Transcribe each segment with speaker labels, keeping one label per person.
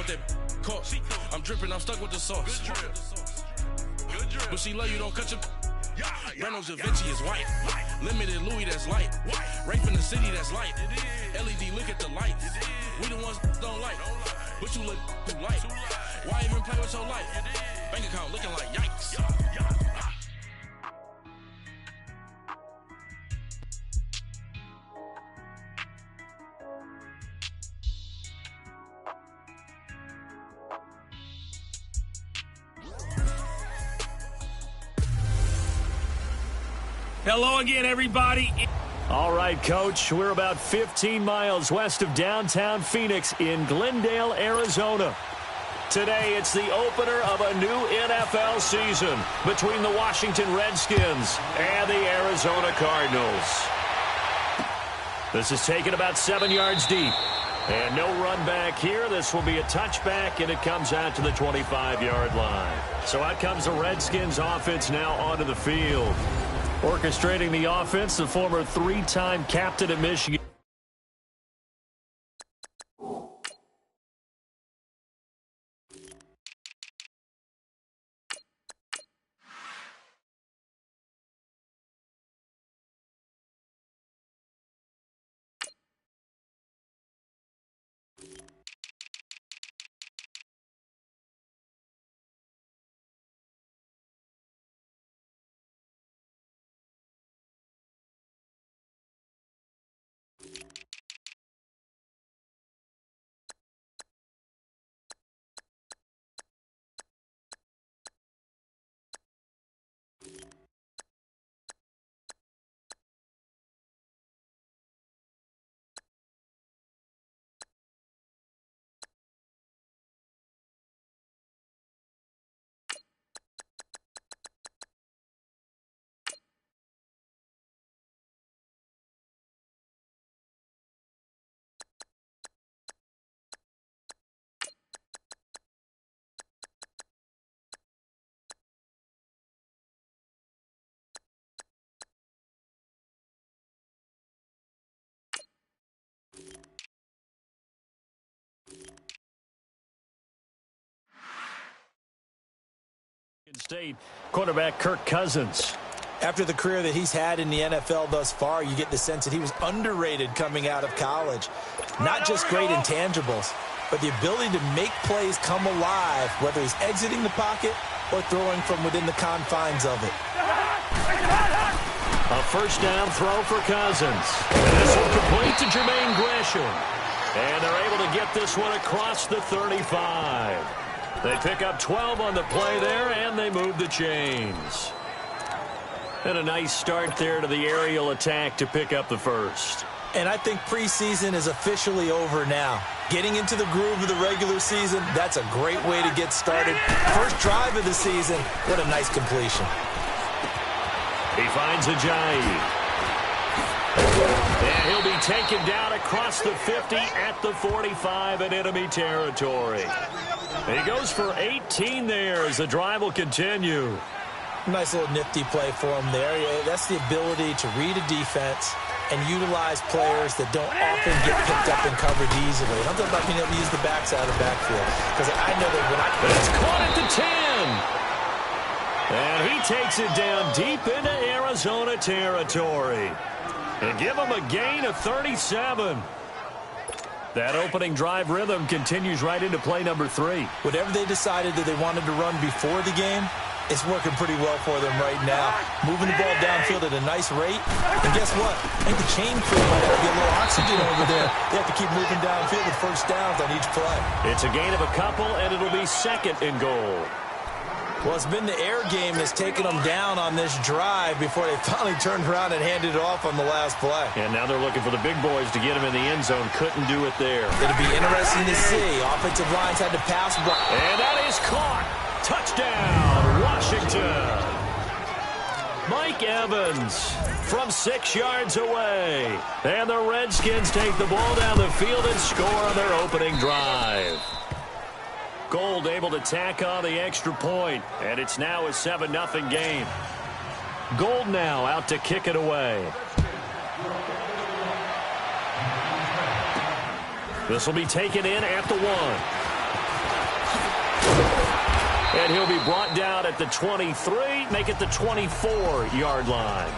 Speaker 1: that caught. I'm dripping, I'm stuck with the sauce. But she love you, don't cut your. Brano Da Vinci is white. Limited Louis, that's light. Rape in the city, that's light. LED, look at the lights. We the ones don't like. But you look too light. Why even play with your life? Bank account looking like yikes.
Speaker 2: Hello again, everybody.
Speaker 3: All right, Coach, we're about 15 miles west of downtown Phoenix in Glendale, Arizona. Today, it's the opener of a new NFL season between the Washington Redskins and the Arizona Cardinals. This is taken about 7 yards deep. And no run back here. This will be a touchback, and it comes out to the 25-yard line. So out comes the Redskins offense now onto the field. Orchestrating the offense, the former three-time captain of Michigan. State quarterback Kirk Cousins.
Speaker 4: After the career that he's had in the NFL thus far, you get the sense that he was underrated coming out of college. Not just great intangibles, but the ability to make plays come alive, whether he's exiting the pocket or throwing from within the confines of it.
Speaker 3: A first down throw for Cousins. And this will complete to Jermaine Gresham. And they're able to get this one across the 35. They pick up 12 on the play there, and they move the chains. And a nice start there to the aerial attack to pick up the first.
Speaker 4: And I think preseason is officially over now. Getting into the groove of the regular season, that's a great way to get started. First drive of the season, what a nice completion.
Speaker 3: He finds Ajayi. And he'll be taken down across the 50 at the 45 in enemy territory. He goes for 18 there as the drive will continue.
Speaker 4: Nice little nifty play for him there. That's the ability to read a defense and utilize players that don't often get picked up and covered easily. I'm talking about being able to use the backside of the backfield. Because I know that when
Speaker 3: it's caught at the 10. And he takes it down deep into Arizona territory. And give him a gain of 37. That opening drive rhythm continues right into play number 3.
Speaker 4: Whatever they decided that they wanted to run before the game, it's working pretty well for them right now. Moving the ball downfield at a nice rate. And guess what? I think the chain crew might have to get a little oxygen over there. They have to keep moving downfield with first downs on each play.
Speaker 3: It's a gain of a couple, and it'll be second and goal.
Speaker 4: Well, it's been the air game that's taken them down on this drive before they finally turned around and handed it off on the last play.
Speaker 3: And now they're looking for the big boys to get him in the end zone. Couldn't do it there.
Speaker 4: It'll be interesting to see. Offensive lines had to pass.
Speaker 3: And that is caught. Touchdown, Washington. Mike Evans from 6 yards away. And the Redskins take the ball down the field and score on their opening drive. Gold able to tack on the extra point, and it's now a 7-0 game. Gold now out to kick it away. This will be taken in at the 1. And he'll be brought down at the 23, make it the 24-yard line.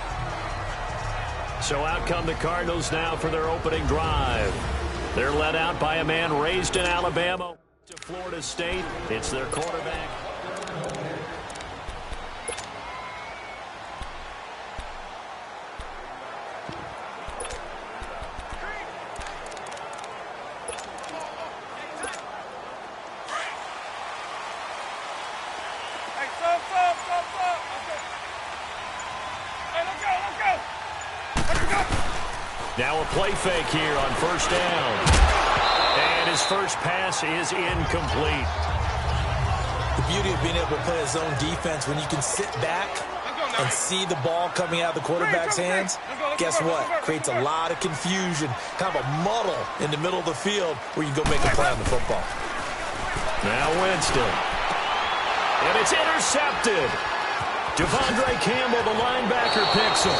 Speaker 3: So out come the Cardinals now for their opening drive. They're led out by a man raised in Alabama to Florida State. It's their quarterback. Now a play fake here on first down. And his first pass is incomplete.
Speaker 4: The beauty of being able to play a zone defense when you can sit back and see the ball coming out of the quarterback's hands, guess what? Creates a lot of confusion, kind of a muddle in the middle of the field where you go make a play on the football.
Speaker 3: Now Winston. And it's intercepted. Devondre Campbell, the linebacker, picks him.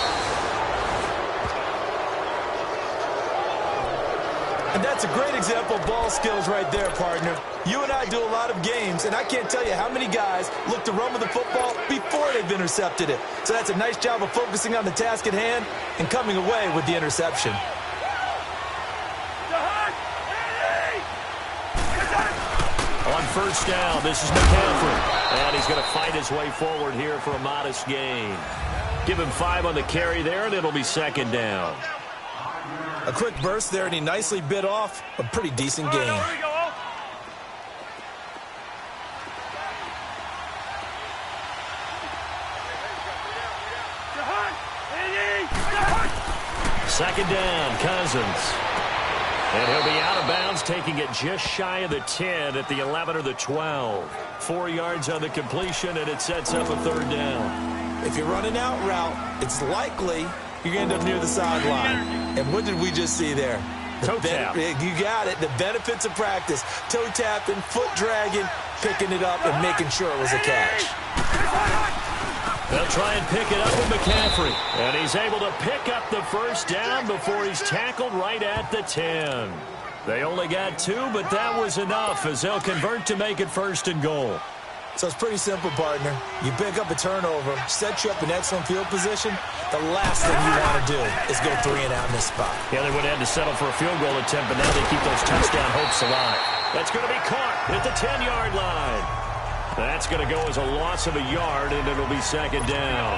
Speaker 4: And that's a great example of ball skills right there, partner. You and I do a lot of games, and I can't tell you how many guys look to run with the football before they've intercepted it. So that's a nice job of focusing on the task at hand and coming away with the interception.
Speaker 3: On first down, this is McCaffrey. And he's going to fight his way forward here for a modest gain. Give him 5 on the carry there, and it'll be second down.
Speaker 4: A quick burst there, and he nicely bit off a pretty decent gain.
Speaker 3: Second down, Cousins. And he'll be out of bounds, taking it just shy of the 10 at the 11 or the 12. 4 yards on the completion, and it sets up a third down.
Speaker 4: If you're running out route, it's likely you're going to end up near the sideline. And what did we just see there?
Speaker 3: Toe tap.
Speaker 4: You got it. The benefits of practice. Toe tapping, foot dragging, picking it up, and making sure it was a catch.
Speaker 3: They'll try and pick it up with McCaffrey. And he's able to pick up the first down before he's tackled right at the 10. They only got 2, but that was enough as they'll convert to make it first and goal.
Speaker 4: So it's pretty simple, partner. You pick up a turnover, set you up in excellent field position. The last thing you want to do is go 3 and out in this spot.
Speaker 3: Yeah, they would have had to settle for a field goal attempt, but now they keep those touchdown hopes alive. That's going to be caught at the 10-yard line. That's going to go as a loss of a yard, and it'll be second down.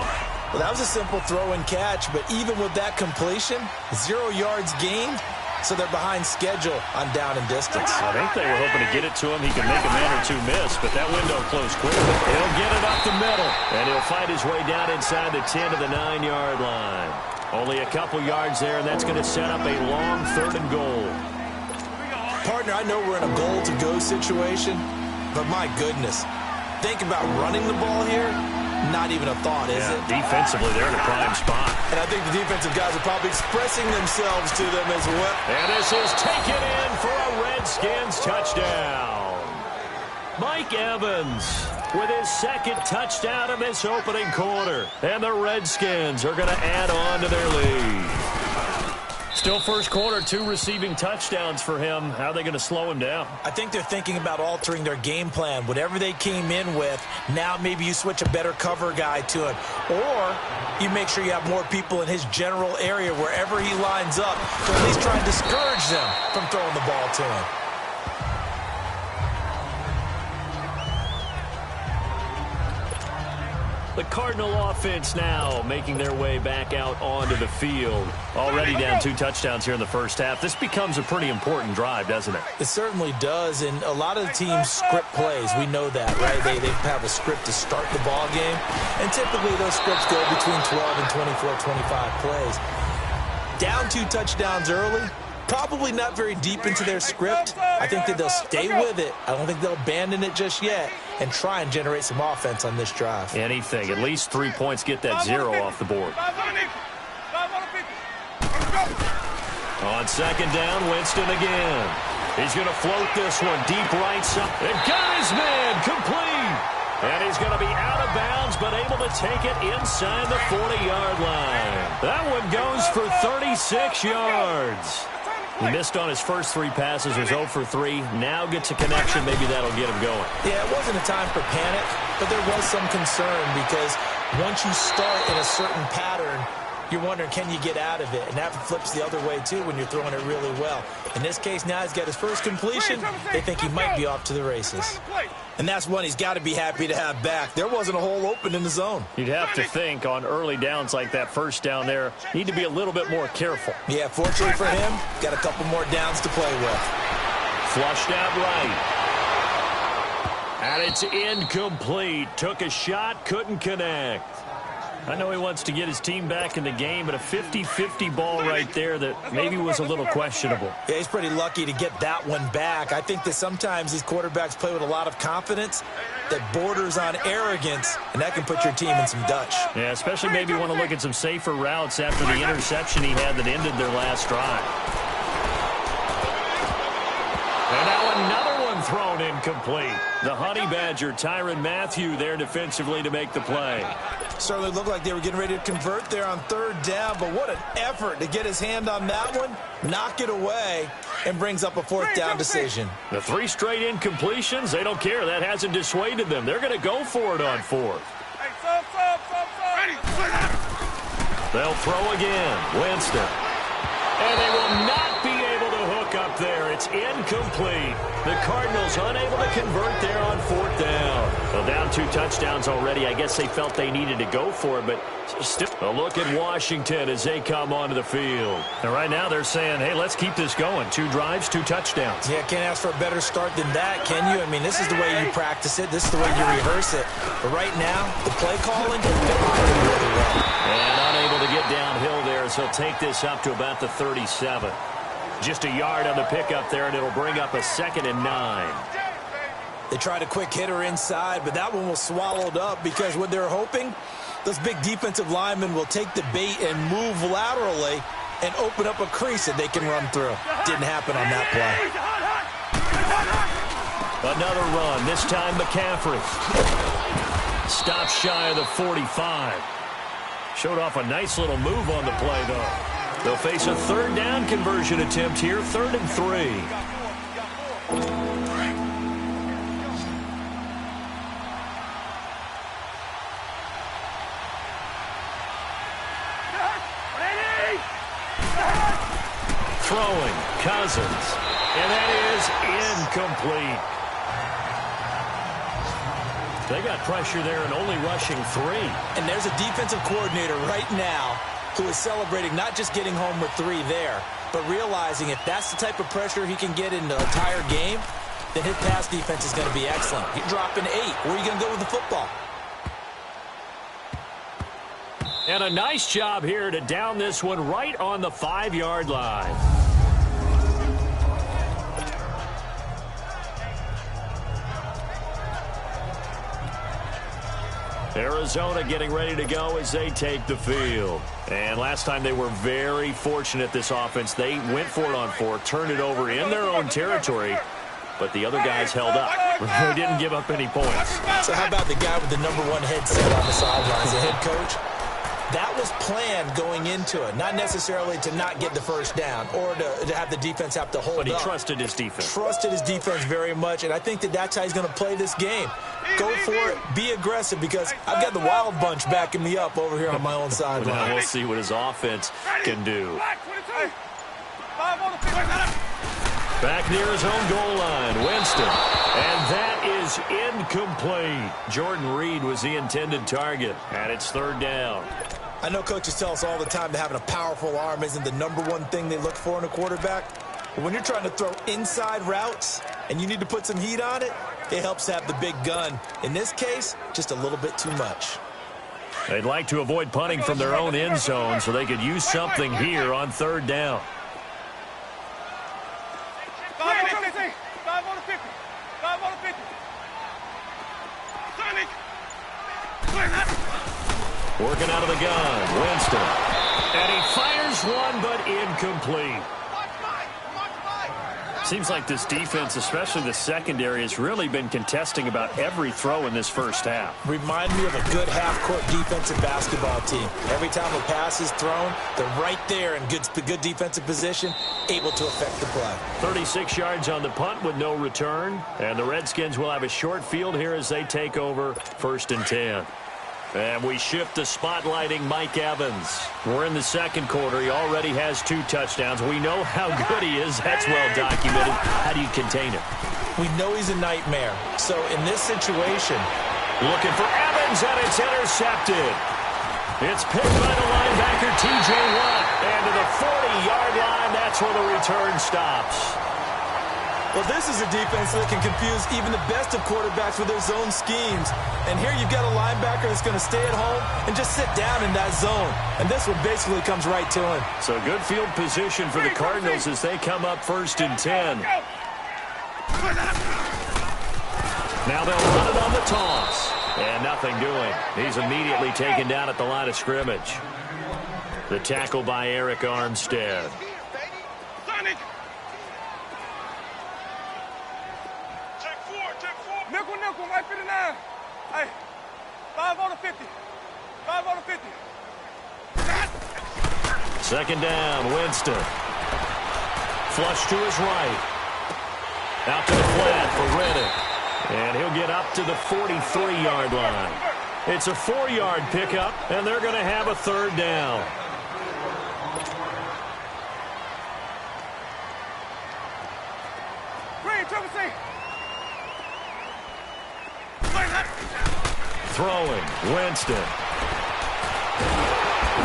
Speaker 4: Well, that was a simple throw and catch, but even with that completion, 0 yards gained. So they're behind schedule on down and distance.
Speaker 3: I think they were hoping to get it to him. He can make a man or 2 miss, but that window closed quickly. He'll get it up the middle, and he'll fight his way down inside the 10 to the 9-yard line. Only a couple yards there, and that's going to set up a long third and goal.
Speaker 4: Partner, I know we're in a goal-to-go situation, but my goodness, think about running the ball here. Not even a thought, is it?
Speaker 3: Defensively, they're in a prime spot.
Speaker 4: And I think the defensive guys are probably expressing themselves to them as well.
Speaker 3: And this is taken in for a Redskins touchdown. Mike Evans with his second touchdown of this opening quarter. And the Redskins are going to add on to their lead. Still first quarter, 2 receiving touchdowns for him. How are they going to slow him down?
Speaker 4: I think they're thinking about altering their game plan. Whatever they came in with, now maybe you switch a better cover guy to him. Or you make sure you have more people in his general area wherever he lines up to at least try and discourage them from throwing the ball to him.
Speaker 3: The Cardinal offense now making their way back out onto the field. Already down 2 touchdowns here in the first half. This becomes a pretty important drive, doesn't it?
Speaker 4: It certainly does, and a lot of the teams script plays. We know that, right? They have a script to start the ball game, and typically those scripts go between 12 and 24, 25 plays. Down 2 touchdowns early, probably not very deep into their script. I think that they'll stay with it. I don't think they'll abandon it just yet and try and generate some offense on this drive.
Speaker 3: Anything. At least 3 points, get that 0 off the board. On second down, Winston again. He's going to float this one deep right side. And got his man complete. And he's going to be out of bounds, but able to take it inside the 40-yard line. That one goes for 36 yards. He missed on his first 3 passes, was 0 for 3. Now gets a connection. Maybe that'll get him going.
Speaker 4: Yeah, it wasn't a time for panic, but there was some concern because once you start in a certain pattern, you're wondering, can you get out of it? And that flips the other way, too, when you're throwing it really well. In this case, now he's got his first completion. They think he might be off to the races. And that's one he's got to be happy to have back. There wasn't a hole open in the zone.
Speaker 3: You'd have to think on early downs like that first down there, need to be a little bit more careful.
Speaker 4: Yeah, fortunately for him, got a couple more downs to play with.
Speaker 3: Flushed out right. And it's incomplete. Took a shot, couldn't connect. I know he wants to get his team back in the game, but a 50-50 ball right there that maybe was a little questionable.
Speaker 4: Yeah, he's pretty lucky to get that one back. I think that sometimes these quarterbacks play with a lot of confidence that borders on arrogance, and that can put your team in some Dutch.
Speaker 3: Yeah, especially maybe want to look at some safer routes after the interception he had that ended their last drive. And now another one thrown incomplete. The Honey Badger, Tyrann Mathieu, there defensively to make the play.
Speaker 4: Certainly looked like they were getting ready to convert there on 3rd down, but what an effort to get his hand on that one, knock it away, and brings up a 4th down decision.
Speaker 3: The 3 straight incompletions, they don't care. That hasn't dissuaded them. They're going to go for it on 4th. They'll throw again. Winston. And they will not be able to hook up there. It's incomplete. The Cardinals unable to convert there on 4th down. Well, down 2 touchdowns already. I guess they felt they needed to go for it, but still a look at Washington as they come onto the field. And right now they're saying, hey, let's keep this going. 2 drives, 2 touchdowns.
Speaker 4: Yeah, can't ask for a better start than that, can you? I mean, this is the way you practice it. This is the way you rehearse it. But right now, the play calling, they're doing really well.
Speaker 3: And unable to get downhill there, so he'll take this up to about the 37. Just a yard on the pickup there, and it'll bring up a 2nd and 9.
Speaker 4: They tried a quick hitter inside, but that one was swallowed up because what they're hoping, those big defensive linemen will take the bait and move laterally and open up a crease that they can run through. Didn't happen on that play.
Speaker 3: Another run, this time McCaffrey. Stopped shy of the 45. Showed off a nice little move on the play, though. They'll face a 3rd down conversion attempt here, 3rd and 3. Throwing, Cousins. And that is incomplete. They got pressure there and only rushing 3.
Speaker 4: And there's a defensive coordinator right now who is celebrating not just getting home with 3 there, but realizing if that's the type of pressure he can get in the entire game, then his pass defense is going to be excellent. You're dropping 8. Where are you going to go with the football?
Speaker 3: And a nice job here to down this one right on the 5-yard line. Arizona getting ready to go as they take the field. And last time they were very fortunate, this offense. They went for it on 4, turned it over in their own territory, but the other guys held up. They didn't give up any points.
Speaker 4: So how about the guy with the #1 headset on the sidelines, the head coach? That was planned going into it, not necessarily to not get the first down or to have the defense have to hold up.
Speaker 3: But he trusted his defense.
Speaker 4: Trusted his defense very much, and I think that that's how he's going to play this game. Go for it, be aggressive, because I've got the wild bunch backing me up over here on my own sideline.
Speaker 3: Now we'll see what his offense can do. Back near his own goal line, Winston. And that is incomplete. Jordan Reed was the intended target, and it's 3rd down.
Speaker 4: I know coaches tell us all the time that having a powerful arm isn't the #1 thing they look for in a quarterback. But when you're trying to throw inside routes and you need to put some heat on it, it helps to have the big gun. In this case, just a little bit too much.
Speaker 3: They'd like to avoid punting from their own end zone so they could use something here on 3rd down. Working out of the gun, Winston. And he fires one, but incomplete. Seems like this defense, especially the secondary, has really been contesting about every throw in this first half.
Speaker 4: Remind me of a good half-court defensive basketball team. Every time a pass is thrown, they're right there in good defensive position, able to affect the play.
Speaker 3: 36 yards on the punt with no return. And the Redskins will have a short field here as they take over 1st and 10. And we shift to spotlighting Mike Evans. We're in the second quarter. He already has 2 touchdowns. We know how good he is. That's well documented. How do you contain him?
Speaker 4: We know he's a nightmare. So in this situation,
Speaker 3: looking for Evans, and it's intercepted. It's picked by the linebacker, T.J. Watt. And to the 40-yard line, that's where the return stops.
Speaker 2: Well, this is a defense that can confuse even the best of quarterbacks with their zone schemes. And here you've got a linebacker that's going to stay at home and just sit down in that zone. And this one basically comes right to him.
Speaker 3: So good field position for the Cardinals as they come up 1st and 10. Now they'll run it on the toss. And nothing doing. He's immediately taken down at the line of scrimmage. The tackle by Eric Armstead.
Speaker 5: Nickel, right 59. Hey, 5 on the 50. 5 on the 50.
Speaker 3: Second down, Winston. Flush to his right. Out to the flat for Reddick. And he'll get up to the 43-yard line. It's a 4-yard pickup, and they're going to have a 3rd down.
Speaker 5: Green, Triple C.
Speaker 3: Throwing, Winston.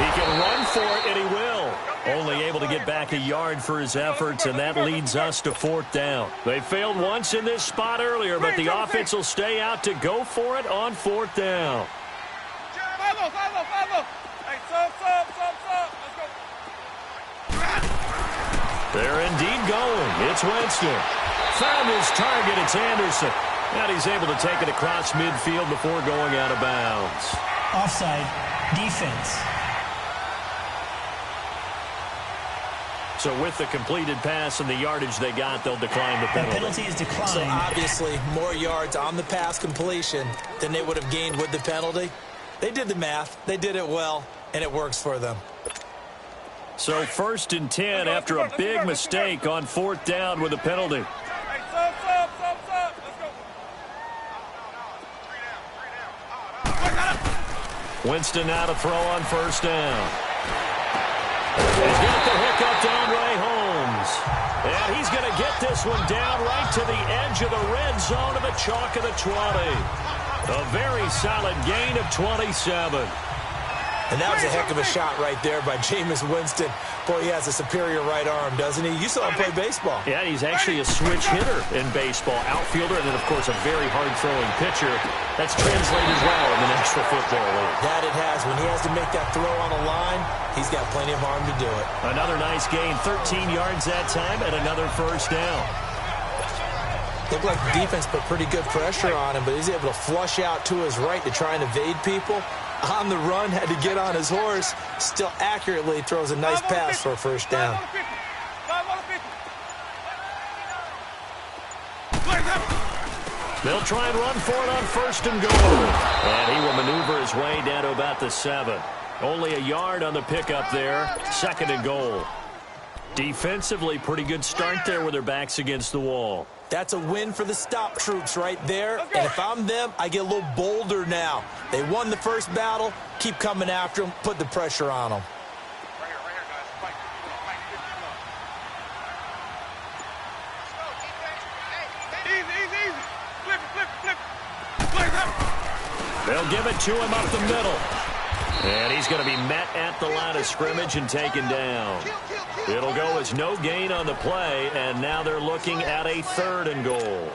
Speaker 3: He can run for it, and he will. Only able to get back a yard for his efforts, and that leads us to 4th down. They failed once in this spot earlier, but the offense will stay out to go for it on 4th down.
Speaker 5: 5-0. Hey, sub. Let's go.
Speaker 3: They're indeed going. It's Winston. Found his target. It's Anderson. And he's able to take it across midfield before going out of bounds.
Speaker 6: Offside, defense.
Speaker 3: So with the completed pass and the yardage they got, they'll decline the penalty.
Speaker 6: The penalty is declined.
Speaker 4: So obviously more yards on the pass completion than they would have gained with the penalty. They did the math. They did it well, and it works for them.
Speaker 3: So 1st and 10 after a big mistake on 4th down with a penalty.
Speaker 5: Hey, sub.
Speaker 3: Winston now to throw on 1st down. He's got the hookup to Andre Holmes. And he's going to get this one down right to the edge of the red zone of the chalk of the 20. A very solid gain of 27.
Speaker 4: And that was a heck of a shot right there by Jameis Winston. Boy, he has a superior right arm, doesn't he? You saw him play baseball.
Speaker 3: Yeah, he's actually a switch hitter in baseball. Outfielder, and then, of course, a very hard-throwing pitcher. That's translated well in the National Football League.
Speaker 4: That it has. When he has to make that throw on the line, he's got plenty of arm to do it.
Speaker 3: Another nice gain, 13 yards that time, and another 1st down.
Speaker 4: Looked like the defense put pretty good pressure on him, but he's able to flush out to his right to try and evade people. On the run, had to get on his horse. Still accurately throws a nice pass for a 1st down.
Speaker 3: They'll try and run for it on 1st and goal. And he will maneuver his way down to about the 7. Only a yard on the pickup there. 2nd and goal. Defensively, pretty good start there with their backs against the wall.
Speaker 4: That's a win for the stop troops right there. And if I'm them, I get a little bolder now. They won the first battle. Keep coming after them. Put the pressure on them.
Speaker 5: Right here, guys. Fight. Easy. Flip.
Speaker 3: They'll give it to him up the middle. And he's going to be met at the line of scrimmage and taken down. It'll go as no gain on the play, and now they're looking at a 3rd and goal.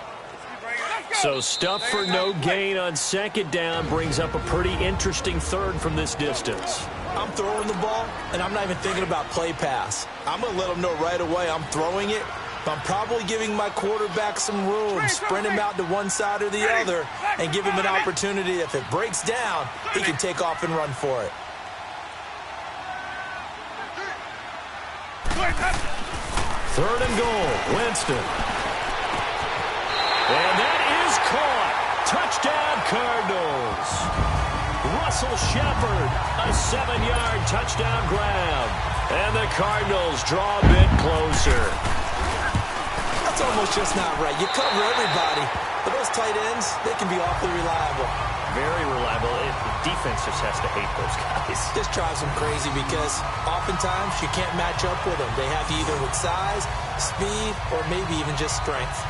Speaker 3: So stuff for no gain on 2nd down brings up a pretty interesting 3rd from this distance.
Speaker 4: I'm throwing the ball, and I'm not even thinking about play pass. I'm going to let them know right away I'm throwing it, but I'm probably giving my quarterback some room, sprint him out to one side or the other, and give him an opportunity. If it breaks down, he can take off and run for it.
Speaker 3: Third and goal, Winston. And that is caught. Touchdown, Cardinals. Russell Shepard, a 7-yard touchdown grab. And the Cardinals draw a bit closer.
Speaker 4: That's almost just not right. You cover everybody, but those tight ends, they can be awfully reliable.
Speaker 3: Very reliable. The defense just has to hate those guys.
Speaker 4: This drives them crazy because oftentimes you can't match up with them. They have you either with size, speed, or maybe even just strength.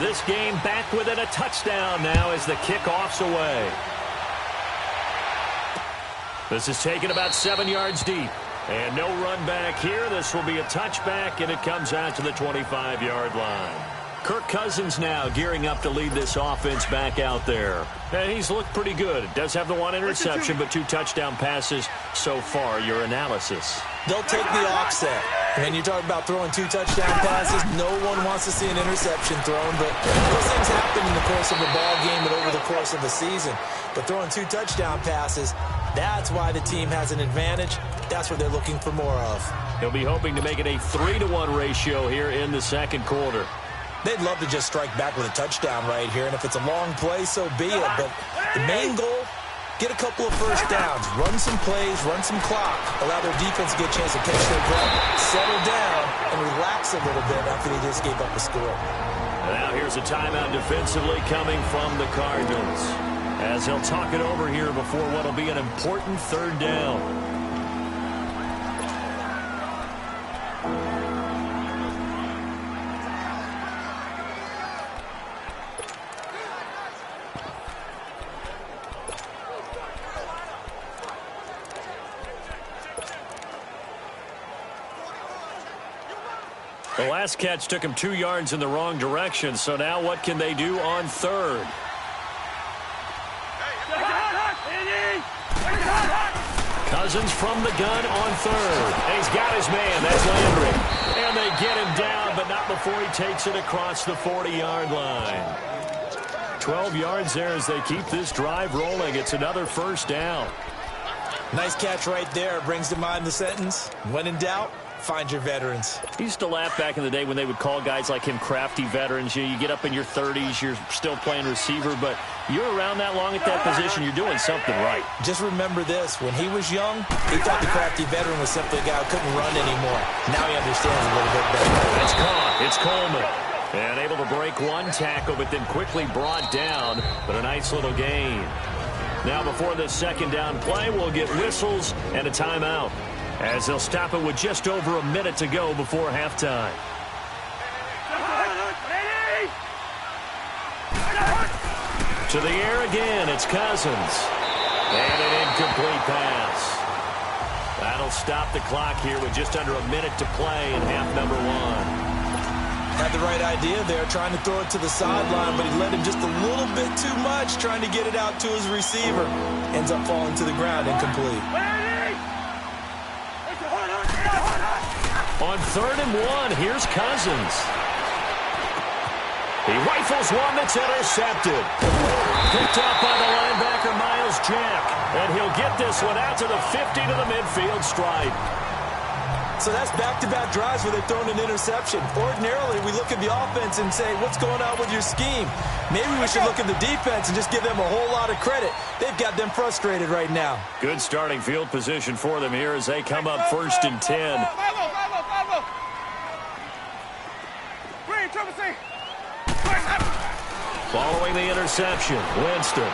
Speaker 3: This game back within a touchdown now as the kickoff's away. This is taken about 7 yards deep. And no run back here. This will be a touchback, and it comes out to the 25-yard line. Kirk Cousins now gearing up to lead this offense back out there. And he's looked pretty good. Does have the one interception, but 2 touchdown passes so far. Your analysis.
Speaker 4: They'll take the offset. And you talk about throwing 2 touchdown passes. No one wants to see an interception thrown, but those things happen in the course of a ball game and over the course of the season. But throwing 2 touchdown passes, that's why the team has an advantage. That's what they're looking for more of.
Speaker 3: He'll be hoping to make it a 3-to-1 ratio here in the second quarter.
Speaker 4: They'd love to just strike back with a touchdown right here, and if it's a long play, so be it. But the main goal, get a couple of first downs, run some plays, run some clock, allow their defense to get a chance to catch their breath, settle down, and relax a little bit after they just gave up a score.
Speaker 3: Now here's a timeout defensively coming from the Cardinals, as they'll talk it over here before what will be an important third down. The last catch took him 2 yards in the wrong direction, so now what can they do on third? Cousins from the gun on third. And he's got his man. That's Landry. And they get him down, but not before he takes it across the 40-yard line. 12 yards there as they keep this drive rolling. It's another first down.
Speaker 4: Nice catch right there. Brings to mind the sentence, when in doubt, find your veterans.
Speaker 3: I used to laugh back in the day when they would call guys like him crafty veterans. You get up in your 30s, you're still playing receiver, but you're around that long at that position, you're doing something right.
Speaker 4: Just remember this. When he was young, he thought the crafty veteran was simply a guy who couldn't run anymore. Now he understands a little bit better.
Speaker 3: It's caught. It's Coleman. And able to break one tackle, but then quickly brought down, but a nice little gain. Now before this second down play, we'll get whistles and a timeout, as they'll stop it with just over a minute to go before halftime. To the air again, it's Cousins. And an incomplete pass. That'll stop the clock here with just under a minute to play in half number 1.
Speaker 4: Had the right idea there, trying to throw it to the sideline, but he let him just a little bit too much, trying to get it out to his receiver. Ends up falling to the ground, incomplete.
Speaker 3: On 3rd and 1, here's Cousins. He rifles one that's intercepted. Picked up by the linebacker, Miles Jack. And he'll get this one out to the 50 to the midfield stripe.
Speaker 4: So that's back-to-back drives where they're throwing an interception. Ordinarily, we look at the offense and say, what's going on with your scheme? Maybe we should look at the defense and just give them a whole lot of credit. They've got them frustrated right now.
Speaker 3: Good starting field position for them here as they come up 1st and 10. Following the interception, Winston.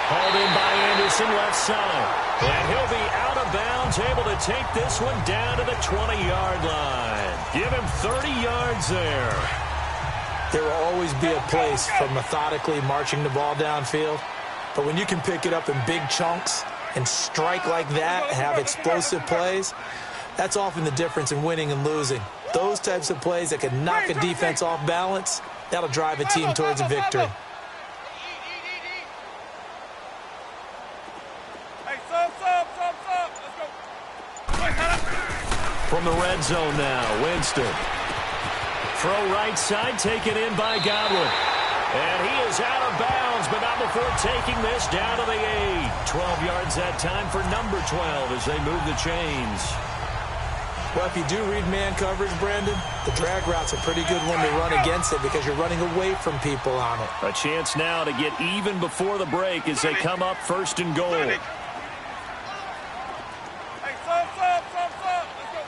Speaker 3: Hauled in by Anderson, left side. And he'll be out of bounds, able to take this one down to the 20-yard line. Give him 30 yards there.
Speaker 4: There will always be a place for methodically marching the ball downfield. But when you can pick it up in big chunks and strike like that and have explosive plays, that's often the difference in winning and losing. Those types of plays that can knock a defense off balance, that'll drive a team towards a victory.
Speaker 5: Hey, sub. Let's go.
Speaker 3: From the red zone now, Winston. Throw right side, taken in by Godwin. And he is out of bounds, but not before taking this down to the 8. 12 yards that time for number 12 as they move the chains.
Speaker 4: Well, if you do read man coverage, Brandon, the drag route's a pretty good one to run against it because you're running away from people on it.
Speaker 3: A chance now to get even before the break as they come up first and goal.
Speaker 5: Hey, sub. Let's go.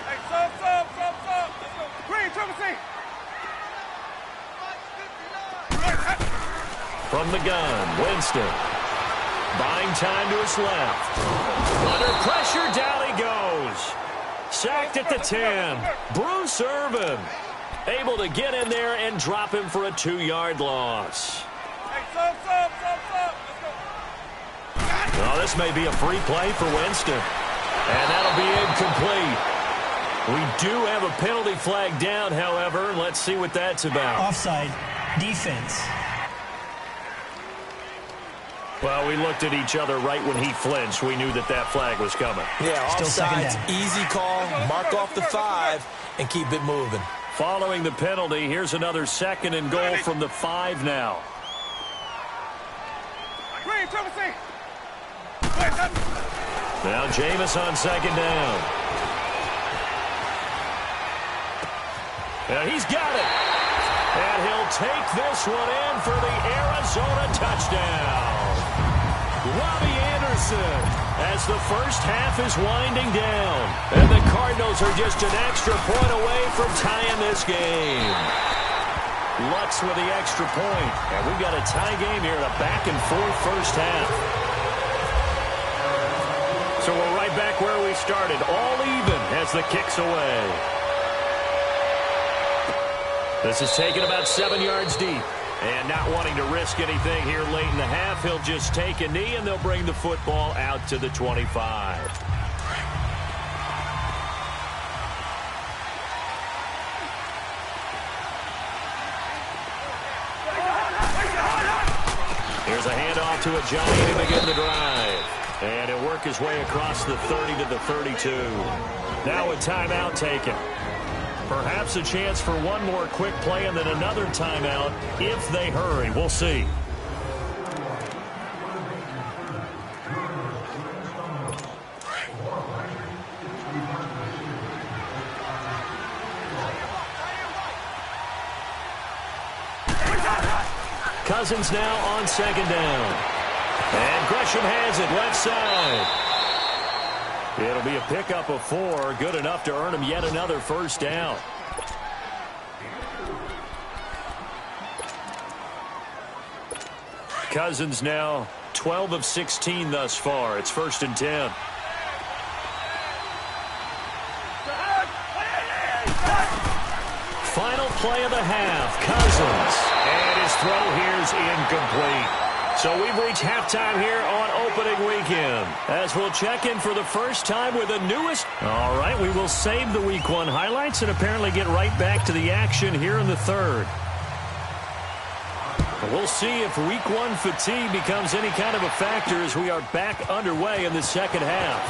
Speaker 5: Hey, sub. Let's go. Green, triple C.
Speaker 3: From the gun, Winston. Buying time to his left. Under pressure, down he goes. Sacked at the 10. Bruce Irvin able to get in there and drop him for a 2-yard loss.
Speaker 5: Hey, sub. Let's go.
Speaker 3: Well, this may be a free play for Winston. And that'll be incomplete. We do have a penalty flag down, however. Let's see what that's about.
Speaker 6: Offside. Defense.
Speaker 3: Well, we looked at each other right when he flinched. We knew that that flag was coming.
Speaker 4: Yeah,
Speaker 6: Still second
Speaker 4: offside's
Speaker 6: down.
Speaker 4: easy call. Mark off the 5 and keep it moving.
Speaker 3: Following the penalty, here's another second and goal from the 5 now.
Speaker 5: Green, triple C.
Speaker 3: Now Jameis on second down. And he's got it. And he'll take this one in for the Arizona touchdown. Robbie Anderson as the first half is winding down. And the Cardinals are just an extra point away from tying this game. Lutz with the extra point. And we've got a tie game here in a back-and-forth first half. So we're right back where we started. All even as the kick's away. This is taken about 7 yards deep. And not wanting to risk anything here late in the half, he'll just take a knee and they'll bring the football out to the 25. Here's a handoff to a Johnny to begin the drive. And he'll work his way across the 30 to the 32. Now a timeout taken. Perhaps a chance for one more quick play and then another timeout if they hurry. We'll see. Cousins now on second down. And Gresham has it left side. It'll be a pickup of 4, good enough to earn him yet another first down. Cousins now 12 of 16 thus far. It's 1st and 10. Final play of the half, Cousins. And his throw here's incomplete. So we've reached halftime here on opening weekend as we'll check in for the first time with the newest. All right, we will save the Week 1 highlights and apparently get right back to the action here in the 3rd. We'll see if Week 1 fatigue becomes any kind of a factor as we are back underway in the second half.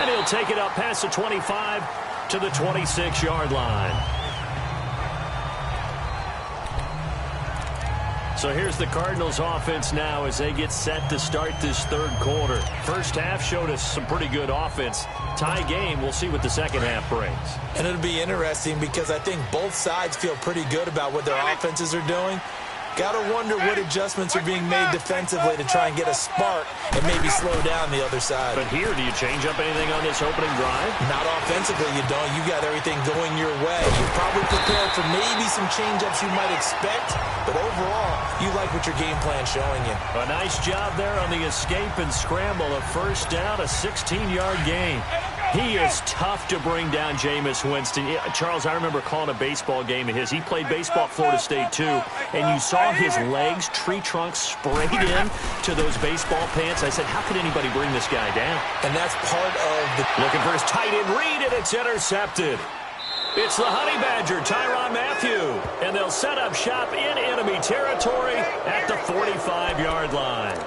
Speaker 3: And he'll take it up past the 25 to the 26-yard line. So here's the Cardinals offense now as they get set to start this 3rd quarter. First half showed us some pretty good offense. Tie game, we'll see what the second half brings.
Speaker 4: And it'll be interesting because I think both sides feel pretty good about what their offenses are doing. Got to wonder what adjustments are being made defensively to try and get a spark and maybe slow down the other side.
Speaker 3: But here, do you change up anything on this opening drive?
Speaker 4: Not offensively, you don't. You got everything going your way. You're probably prepared for maybe some change-ups you might expect, but overall, you like what your game plan's showing you.
Speaker 3: A nice job there on the escape and scramble. A first down, a 16-yard gain. He is tough to bring down, Jameis Winston. Yeah, Charles, I remember calling a baseball game of his. He played baseball at Florida State, too, and you saw his legs, tree trunks sprayed in to those baseball pants. I said, how could anybody bring this guy down?
Speaker 4: And that's part of the...
Speaker 3: Looking for his tight end read, and it's intercepted. It's the Honey Badger, Tyrann Mathieu, and they'll set up shop in enemy territory at the 45-yard line.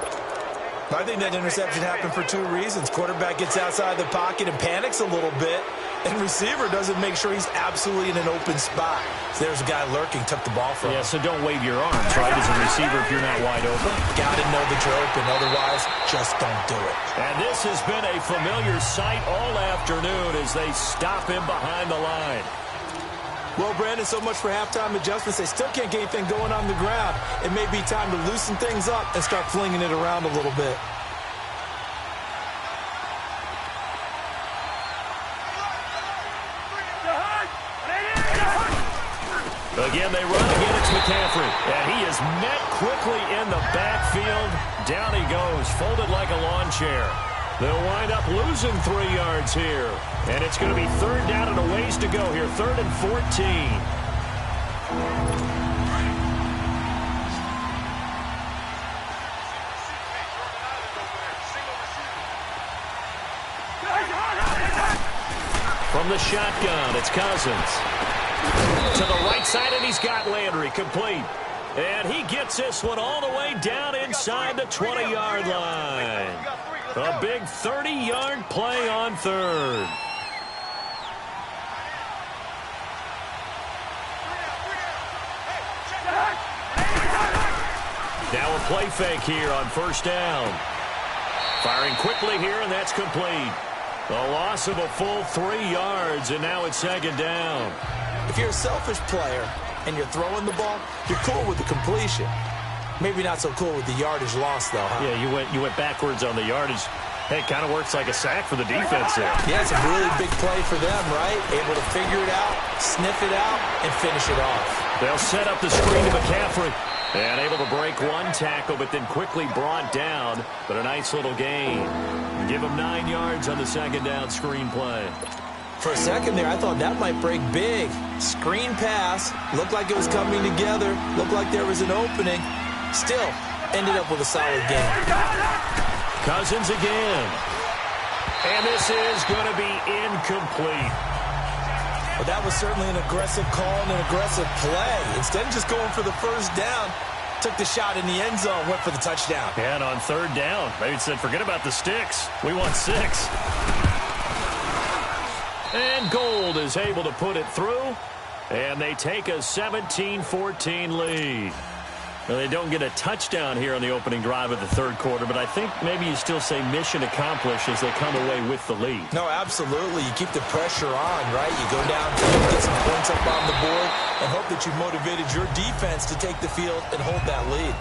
Speaker 4: I think that interception happened for two reasons. Quarterback gets outside the pocket and panics a little bit, and receiver doesn't make sure he's absolutely in an open spot. So there's a guy lurking, took the ball from him.
Speaker 3: Yeah, so don't wave your arms, right, as a receiver if you're not wide open.
Speaker 4: Got to know that you're open, otherwise just don't do it.
Speaker 3: And this has been a familiar sight all afternoon as they stop him behind the line.
Speaker 2: Well, Brandon, so much for halftime adjustments. They still can't get anything going on the ground. It may be time to loosen things up and start flinging it around a little bit.
Speaker 3: Again, they run. Again, it's McCaffrey. And he is met quickly in the backfield. Down he goes, folded like a lawn chair. They'll wind up losing 3 yards here. And it's going to be third down and a ways to go here. 3rd and 14. From the shotgun, it's Cousins. To the right side, and he's got Landry complete. And he gets this one all the way down inside the 20-yard line. A big 30-yard play on third. Now a play fake here on first down. Firing quickly here, and that's complete. A loss of a full 3 yards, and now it's second down.
Speaker 4: If you're a selfish player and you're throwing the ball, you're cool with the completion. Maybe not so cool with the yardage loss, though, huh?
Speaker 3: Yeah, you went backwards on the yardage. Hey, it kind of works like a sack for the defense there.
Speaker 4: Yeah, it's a really big play for them, right? Able to figure it out, sniff it out, and finish it off.
Speaker 3: They'll set up the screen to McCaffrey. And able to break one tackle, but then quickly brought down. But a nice little gain. Give him 9 yards on the second down screen play.
Speaker 4: For a second there, I thought that might break big. Screen pass. Looked like it was coming together. Looked like there was an opening. Still, ended up with a solid game.
Speaker 3: Cousins again. And this is going to be incomplete.
Speaker 4: Well, that was certainly an aggressive call and an aggressive play. Instead of just going for the first down, took the shot in the end zone, went for the touchdown.
Speaker 3: And on third down, maybe said, forget about the sticks. We want 6. And Gold is able to put it through. And they take a 17-14 lead. Well, they don't get a touchdown here on the opening drive of the third quarter, but I think maybe you still say mission accomplished as they come away with the lead.
Speaker 4: No, absolutely. You keep the pressure on, right? You go down, get some points up on the board, and hope that you've motivated your defense to take the field and hold that lead.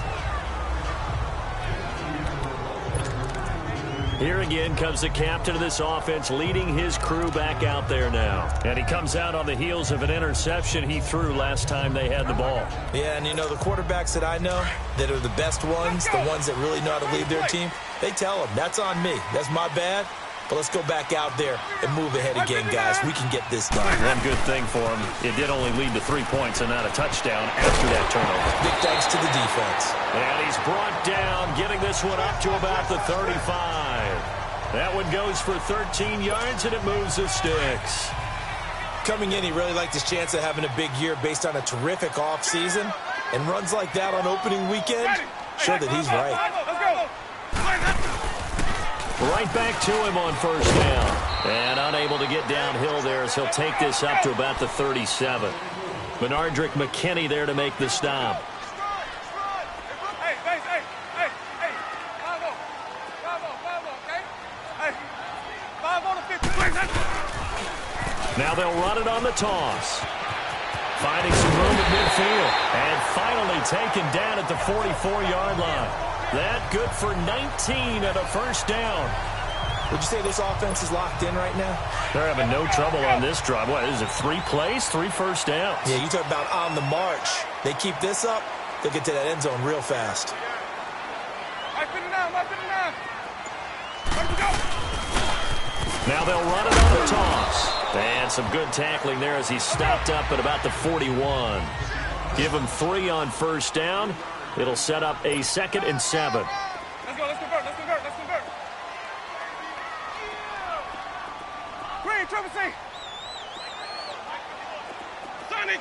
Speaker 3: Here again comes the captain of this offense, leading his crew back out there now. And he comes out on the heels of an interception he threw last time they had the ball.
Speaker 4: Yeah, and you know, the quarterbacks that I know that are the best ones, the ones that really know how to lead their team, they tell them, that's on me. That's my bad. But let's go back out there and move ahead again, guys. We can get this done.
Speaker 3: One good thing for him, it did only lead to 3 points and not a touchdown after that turnover.
Speaker 4: Big thanks to the defense.
Speaker 3: And he's brought down, getting this one up to about the 35. That one goes for 13 yards, and it moves the sticks.
Speaker 4: Coming in, he really liked his chance of having a big year based on a terrific offseason. And runs like that on opening weekend, show that he's right.
Speaker 5: Let's go.
Speaker 3: Right back to him on first down. And unable to get downhill there as he'll take this up to about the 37. Benardrick McKinney there to make the stop. Now they'll run it on the toss. Finding some room at midfield. And finally taken down at the 44-yard line. That good for 19 and a first down.
Speaker 4: Would you say this offense is locked in right now?
Speaker 3: They're having no trouble on this drive. What is it, 3 plays, 3 first downs?
Speaker 4: Yeah, you talk about on the march. They keep this up, they'll get to that end zone real fast.
Speaker 3: Now they'll run it on the toss. And some good tackling there as he stopped up at about the 41. Give him 3 on first down. It'll set up a 2nd and 7.
Speaker 5: Let's go, let's convert, let's convert, let's convert. Green, triple C. Sonic.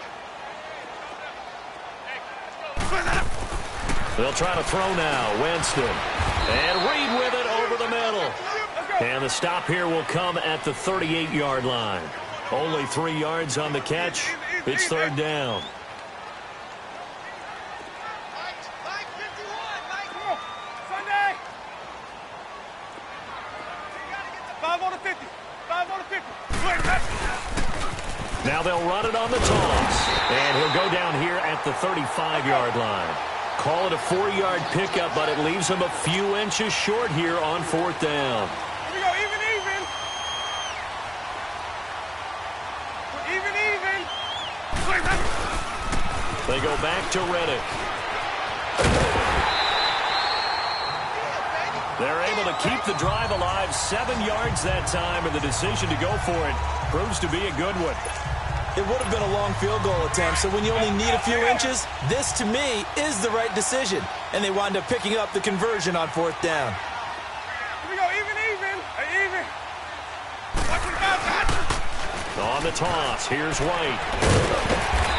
Speaker 3: They'll try to throw now. Winston. And Reed with it over the middle. And the stop here will come at the 38-yard line. Only 3 yards on the catch. It's 3rd down.
Speaker 5: Sunday. 5 on the 50. 5 on the 50.
Speaker 3: Now they'll run it on the toss. And he'll go down here at the 35-yard line. Call it a 4-yard pickup, but it leaves him a few inches short here on 4th down.
Speaker 5: Here we go, even.
Speaker 3: They go back to Reddick. They're able to keep the drive alive, 7 yards that time, and the decision to go for it proves to be a good one.
Speaker 4: It would have been a long field goal attempt, so when you only need a few inches, this, to me, is the right decision. And they wind up picking up the conversion on 4th down.
Speaker 5: Here we go, even. Hey, even.
Speaker 3: On the toss, here's White.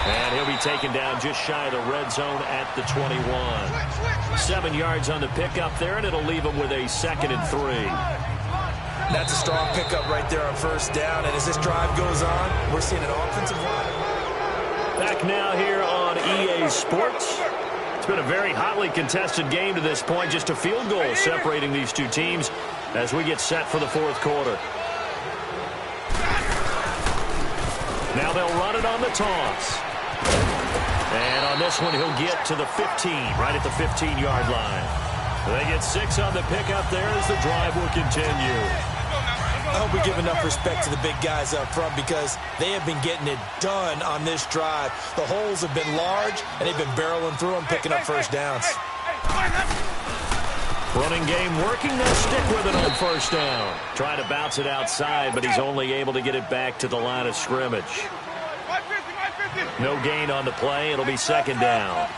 Speaker 3: And he'll be taken down just shy of the red zone at the 21. 7 yards on the pickup there, and it'll leave him with a 2nd and 3.
Speaker 4: That's a strong pickup right there on 1st down. And as this drive goes on, we're seeing an offensive line.
Speaker 3: Back now here on EA Sports. It's been a very hotly contested game to this point. Just a field goal separating these two teams as we get set for the 4th quarter. Now they'll run it on the toss. And on this one, he'll get to the 15, right at the 15-yard line. They get 6 on the pickup there as the drive will continue.
Speaker 4: I hope we give enough respect to the big guys up front because they have been getting it done on this drive. The holes have been large, and they've been barreling through them, picking up first downs.
Speaker 3: Running game working. They'll stick with it on 1st down. Trying to bounce it outside, but he's only able to get it back to the line of scrimmage. No gain on the play. It'll be 2nd down.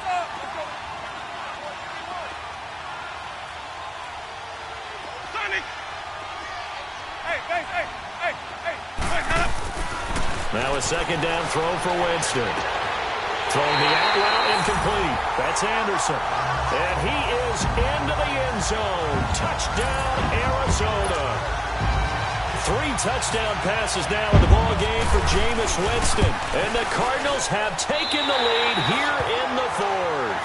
Speaker 3: Now a 2nd down throw for Winston. Throwing the out route incomplete. That's Anderson. And he is into the end zone. Touchdown, Arizona. 3 touchdown passes now in the ball game for Jameis Winston. And the Cardinals have taken the lead here in the 4th.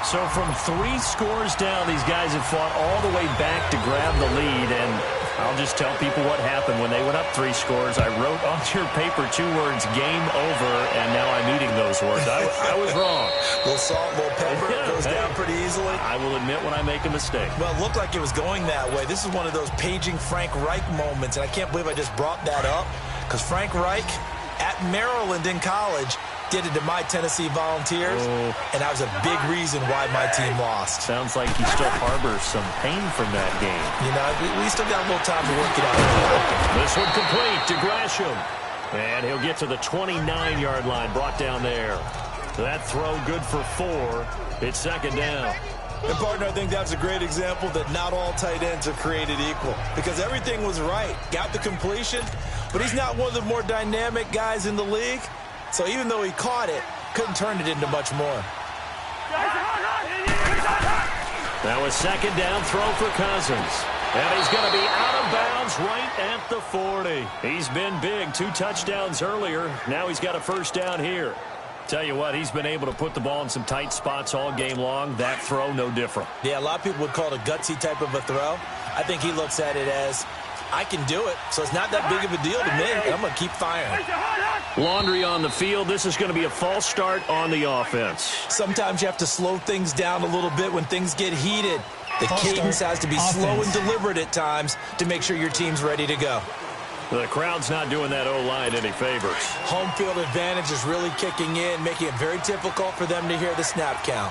Speaker 3: So from 3 scores down, these guys have fought all the way back to grab the lead. And I'll just tell people what happened when they went up 3 scores. I wrote on your paper 2 words, game over, and now I'm eating those words. I was wrong.
Speaker 4: A little salt, a little pepper, it goes down pretty easily.
Speaker 3: I will admit when I make a mistake.
Speaker 4: Well, it looked like it was going that way. This is one of those paging Frank Reich moments, and I can't believe I just brought that up because Frank Reich at Maryland in college did it to my Tennessee Volunteers, and that was a big reason why my team lost.
Speaker 3: Sounds like you still harbor some pain from that game.
Speaker 4: You know, we still got a little time to work it out.
Speaker 3: This one complete to Gresham. And he'll get to the 29-yard line, brought down there. That throw good for 4. It's 2nd down.
Speaker 4: And, partner, I think that's a great example that not all tight ends are created equal because everything was right. Got the completion, but he's not one of the more dynamic guys in the league. So even though he caught it, couldn't turn it into much more.
Speaker 3: Now a 2nd down throw for Cousins. And he's going to be out of bounds right at the 40. He's been big. 2 touchdowns earlier. Now he's got a 1st down here. Tell you what, he's been able to put the ball in some tight spots all game long. That throw, no different.
Speaker 4: Yeah, a lot of people would call it a gutsy type of a throw. I think he looks at it as, I can do it, so it's not that big of a deal to me, and I'm going to keep firing.
Speaker 3: Laundry on the field. This is going to be a false start on the offense.
Speaker 4: Sometimes you have to slow things down a little bit when things get heated. The cadence has to be slow and deliberate at times to make sure your team's ready to go.
Speaker 3: The crowd's not doing that O-line any favors.
Speaker 4: Home field advantage is really kicking in, making it very difficult for them to hear the snap count.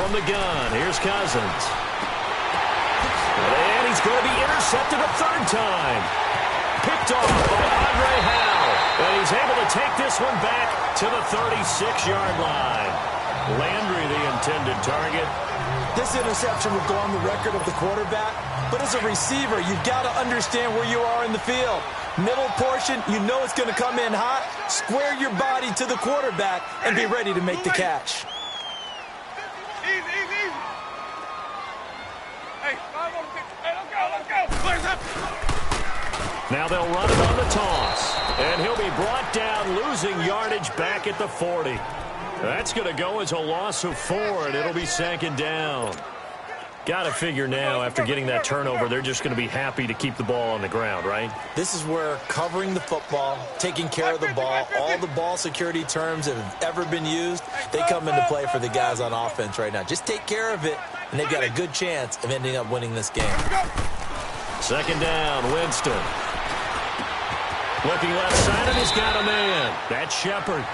Speaker 3: from the gun. Here's Cousins. And he's going to be intercepted a third time. Picked off by Andre Howe. And he's able to take this one back to the 36-yard line. Landry, the intended target.
Speaker 2: This interception will go on the record of the quarterback, but as a receiver, you've got to understand where you are in the field. Middle portion, you know it's going to come in hot. Square your body to the quarterback and be ready to make the catch.
Speaker 5: Easy, easy, easy. Hey, let's go. Let's go.
Speaker 3: Now they'll run it on the toss. And he'll be brought down, losing yardage back at the 40. That's going to go as a loss of 4, and it'll be second down. Got to figure now, after getting that turnover, they're just going to be happy to keep the ball on the ground, right?
Speaker 4: This is where covering the football, taking care of the ball, all the ball security terms that have ever been used, they come into play for the guys on offense right now. Just take care of it, and they've got a good chance of ending up winning this game.
Speaker 3: Second down, Winston. Looking left side, and he's got a man. That's Shepard.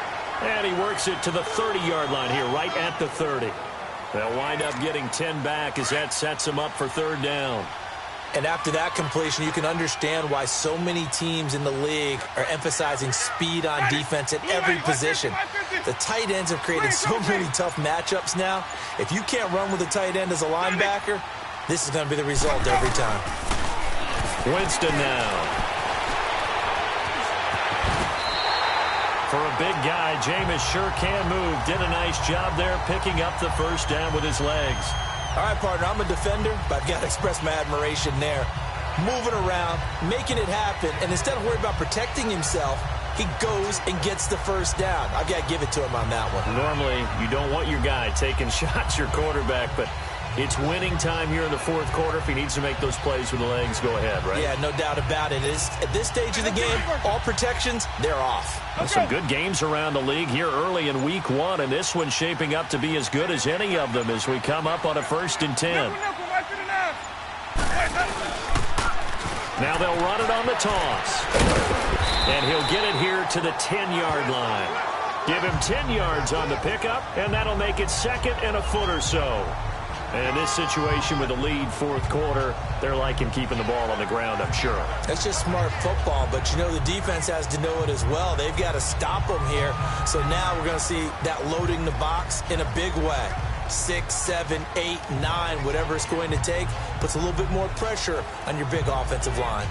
Speaker 3: And he works it to the 30-yard line here, right at the 30. They'll wind up getting 10 back as that sets them up for third down.
Speaker 4: And after that completion, you can understand why so many teams in the league are emphasizing speed on defense at every position. The tight ends have created so many tough matchups now. If you can't run with a tight end as a linebacker, this is going to be the result every time.
Speaker 3: Winston now. For a big guy, Jameis sure can move. Did a nice job there picking up the first down with his legs.
Speaker 4: All right, partner, I'm a defender, but I've got to express my admiration there. Moving around, making it happen, and instead of worrying about protecting himself, he goes and gets the first down. I've got to give it to him on that one.
Speaker 3: Normally, you don't want your guy taking shots, your quarterback, but it's winning time here in the fourth quarter. If he needs to make those plays with the legs, go ahead, right?
Speaker 4: Yeah, no doubt about it. At this stage of the game, all protections, they're off.
Speaker 3: Some good games around the league here early in week 1, and this one's shaping up to be as good as any of them as we come up on a 1st and 10. Now they'll run it on the toss. And he'll get it here to the 10-yard line. Give him 10 yards on the pickup, and that'll make it second and a foot or so. And this situation with the lead fourth quarter, they're liking keeping the ball on the ground, I'm sure.
Speaker 4: That's just smart football, but you know the defense has to know it as well. They've got to stop them here. So now we're going to see that loading the box in a big way. 6, 7, 8, 9, whatever it's going to take, puts a little bit more pressure on your big offensive line.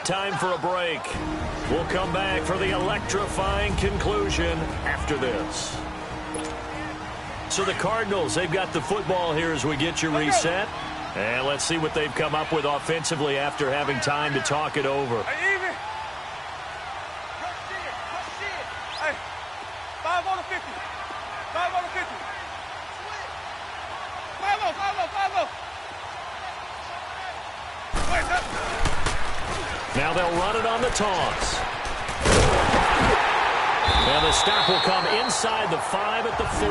Speaker 3: Time for a break. We'll come back for the electrifying conclusion after this. So the Cardinals, they've got the football here as we get you reset. And let's see what they've come up with offensively after having time to talk it over.
Speaker 5: Hey, easy. Hey, 5 on the 50. 5 on the 50. 5-0. Wait up.
Speaker 3: Now they'll run it on the toss. And the stop will come inside the 5 at the 4.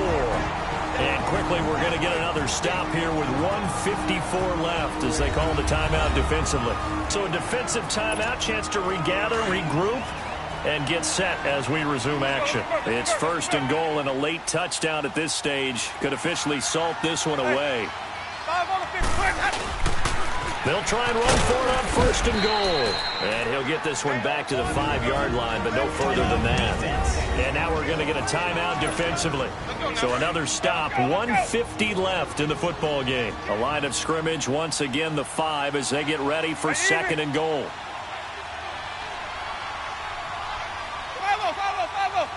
Speaker 3: And quickly we're going to get another stop here with 1:54 left as they call the timeout defensively. So a defensive timeout, chance to regather, regroup, and get set as we resume action. It's 1st and goal, and a late touchdown at this stage could officially salt this one away.
Speaker 5: 5 on the 50.
Speaker 3: They'll try and run for it on 1st and goal. And he'll get this one back to the 5-yard line, but no further than that. And now we're going to get a timeout defensively. So another stop, 1:50 left in the football game. A line of scrimmage, once again the 5 as they get ready for 2nd and goal.
Speaker 5: 5-0.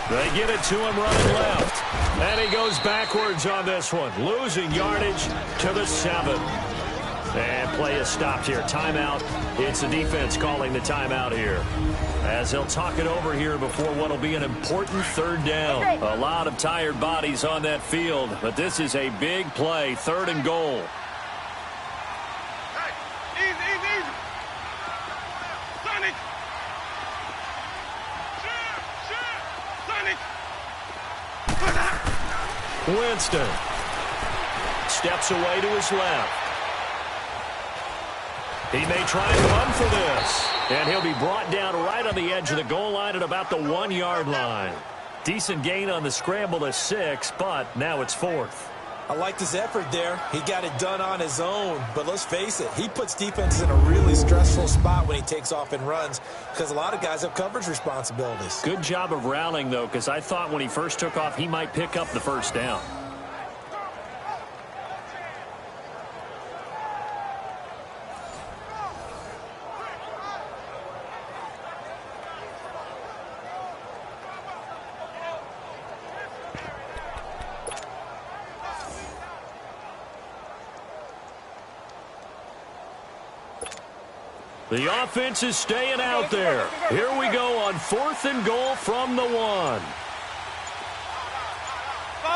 Speaker 3: They give it to him running left. And he goes backwards on this one, losing yardage to the 7. And play is stopped here. Timeout. It's the defense calling the timeout here. As they'll talk it over here before what will be an important 3rd down. A lot of tired bodies on that field, but this is a big play. 3rd and goal.
Speaker 5: Easy. Sonic. Sonic.
Speaker 3: Winston steps away to his left. He may try and run for this. And he'll be brought down right on the edge of the goal line at about the 1-yard line. Decent gain on the scramble to 6, but now it's 4th.
Speaker 4: I liked his effort there. He got it done on his own. But let's face it, he puts defenses in a really stressful spot when he takes off and runs because a lot of guys have coverage responsibilities.
Speaker 3: Good job of rallying, though, because I thought when he first took off, he might pick up the first down. The offense is staying out there. Here we go on 4th and goal from the 1.
Speaker 5: 5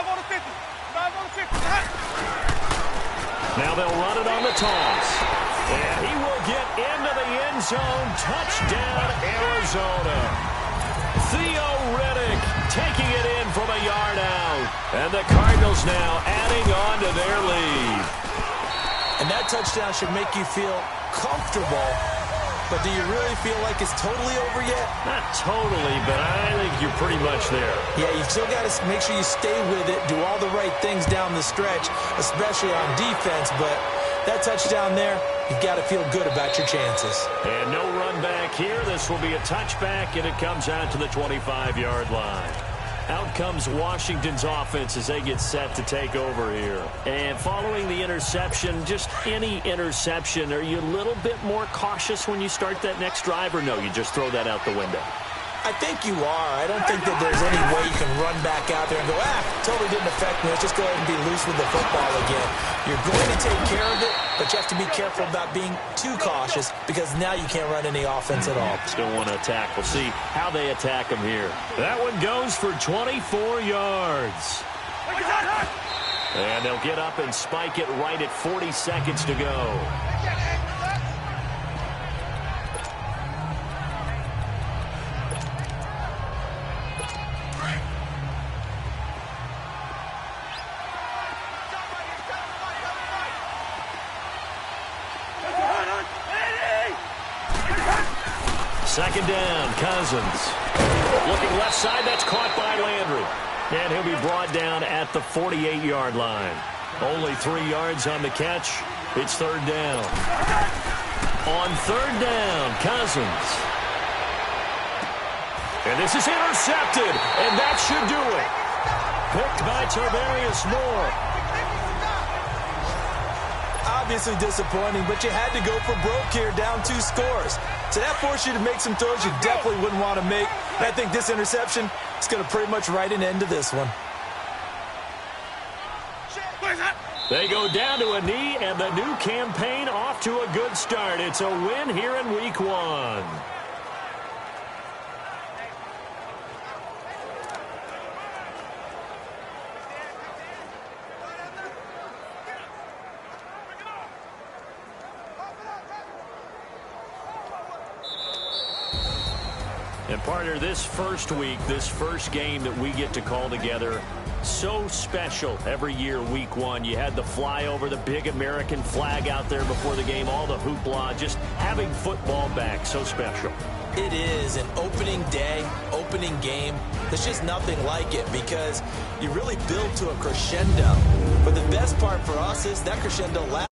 Speaker 5: on the 50. 5 on the 50.
Speaker 3: Now they'll run it on the toss. And he will get into the end zone. Touchdown, Arizona. Theo Riddick taking it in from a yard out. And the Cardinals now adding on to their lead.
Speaker 4: And that touchdown should make you feel comfortable. But do you really feel like it's totally over yet?
Speaker 3: Not totally, but I think you're pretty much there.
Speaker 4: Yeah, you've still got to make sure you stay with it, do all the right things down the stretch, especially on defense. But that touchdown there, you've got to feel good about your chances.
Speaker 3: And no run back here. This will be a touchback, and it comes out to the 25-yard line. Out comes Washington's offense as they get set to take over here. And following the interception, just any interception, are you a little bit more cautious when you start that next drive, or no, you just throw that out the window?
Speaker 4: I think you are. I don't think that there's any way you can run back out there and go, totally didn't affect me. Let's just go ahead and be loose with the football again. You're going to take care of it, but you have to be careful about being too cautious because now you can't run any offense at all.
Speaker 3: Still want to attack. We'll see how they attack them here. That one goes for 24 yards. And they'll get up and spike it right at 40 seconds to go. Second down, Cousins. Looking left side, that's caught by Landry. And he'll be brought down at the 48-yard line. Only 3 yards on the catch. It's 3rd down. On 3rd down, Cousins. And this is intercepted, and that should do it. Picked by Tarvarius Moore.
Speaker 4: Obviously disappointing, but you had to go for broke here, down 2 scores. So that forced you to make some throws you definitely wouldn't want to make. And I think this interception is going to pretty much write an end to this one.
Speaker 3: They go down to a knee, and the new campaign off to a good start. It's a win here in Week 1. And partner, this first week, this first game that we get to call together, so special every year, Week 1. You had the flyover, the big American flag out there before the game, all the hoopla, just having football back, so special.
Speaker 4: It is an opening day, opening game. There's just nothing like it because you really build to a crescendo. But the best part for us is that crescendo lasts